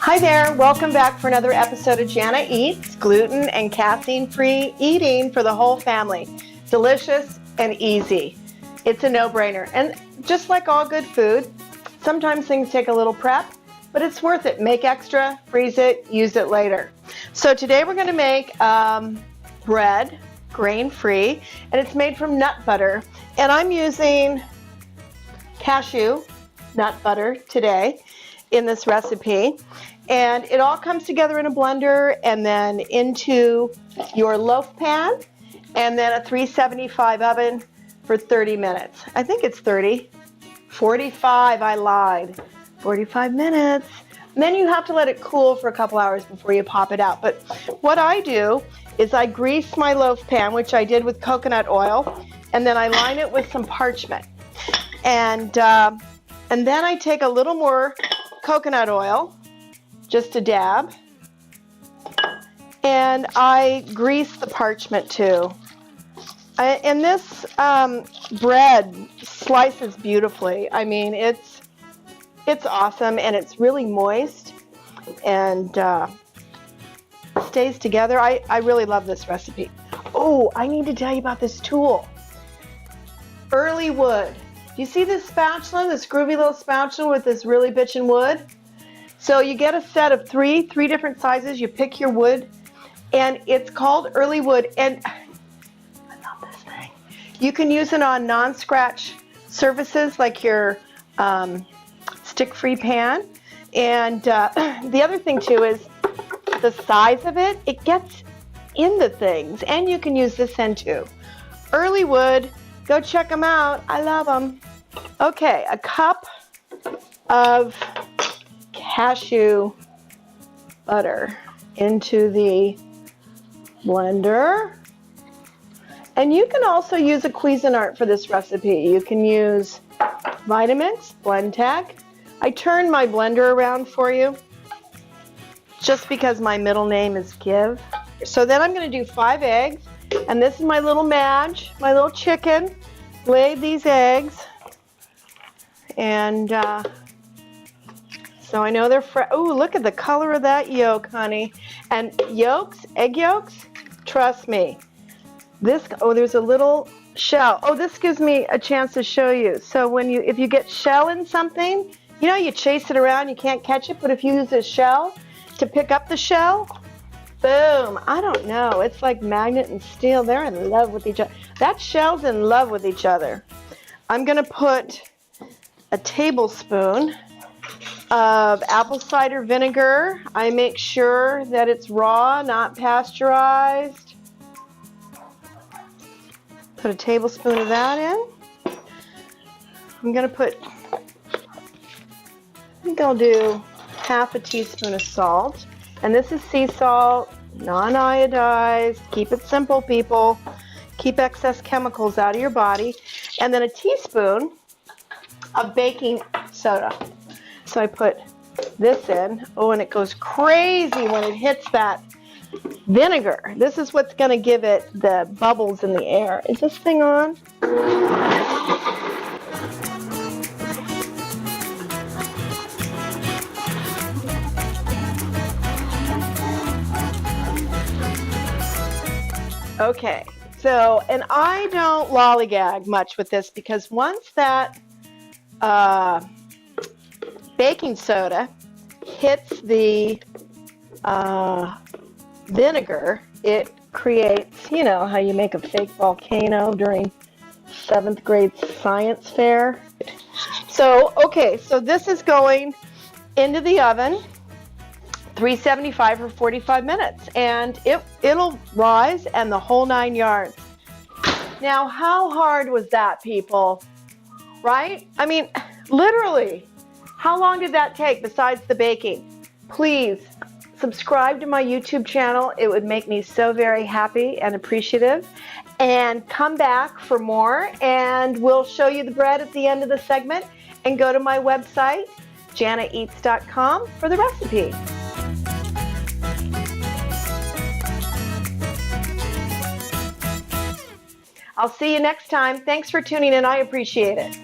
Hi there, welcome back for another episode of Jana Eats, gluten and caffeine-free eating for the whole family. Delicious and easy. It's a no-brainer. And just like all good food, sometimes things take a little prep, but it's worth it. Make extra, freeze it, use it later. So today we're going to make bread, grain-free, and it's made from nut butter. And I'm using cashew nut butter today in this recipe. And it all comes together in a blender and then into your loaf pan and then a 375 oven for 30 minutes. I think it's 30. 45, I lied. 45 minutes. And then you have to let it cool for a couple hours before you pop it out. But what I do is I grease my loaf pan, which I did with coconut oil, and then I line it with some parchment. And then I take a little more coconut oil, just a dab, and I grease the parchment too. And this bread slices beautifully. I mean, it's awesome, and it's really moist and stays together. I really love this recipe. Oh, I need to tell you about this tool. Early wood. You see this spatula, this groovy little spatula with this really bitchin' wood? So you get a set of three different sizes. You pick your wood, and it's called early wood. And I love this thing. You can use it on non-scratch surfaces like your stick-free pan. And the other thing too is the size of it. It gets into things, and you can use this end too. Early wood. Go check them out. I love them. Okay, a cup of cashew butter into the blender. And you can also use a Cuisinart for this recipe. You can use Vitamix, Blendtec. I turned my blender around for you just because my middle name is Give. So then I'm going to do 5 eggs. And this is my little Madge, my little chicken, laid these eggs. And so I know they're fresh. Oh, look at the color of that yolk, honey. And yolks, egg yolks, trust me. There's a little shell. Oh, this gives me a chance to show you. So if you get shell in something, you know, you chase it around, you can't catch it. But if you use a shell to pick up the shell, boom. I don't know. It's like magnet and steel. They're in love with each other. That shell's in love with each other. I'm going to put a tablespoon of apple cider vinegar. I make sure that it's raw, not pasteurized. Put a tablespoon of that in. I'm going to put, I think I'll do half a teaspoon of salt. And this is sea salt, non-iodized. Keep it simple, people. Keep excess chemicals out of your body. And then a teaspoon of baking soda. So I put this in. Oh, and it goes crazy when it hits that vinegar. This is what's going to give it the bubbles in the air. Is this thing on? Okay, so, and I don't lollygag much with this because once that baking soda hits the vinegar, it creates, you know, how you make a fake volcano during 7th grade science fair. So, okay, so this is going into the oven. 375 for 45 minutes, and it'll rise and the whole 9 yards. Now, how hard was that, people? Right? I mean, literally, how long did that take besides the baking? Please subscribe to my YouTube channel. It would make me so very happy and appreciative. And come back for more, and we'll show you the bread at the end of the segment. And go to my website, janaeats.com, for the recipe. I'll see you next time. Thanks for tuning in. I appreciate it.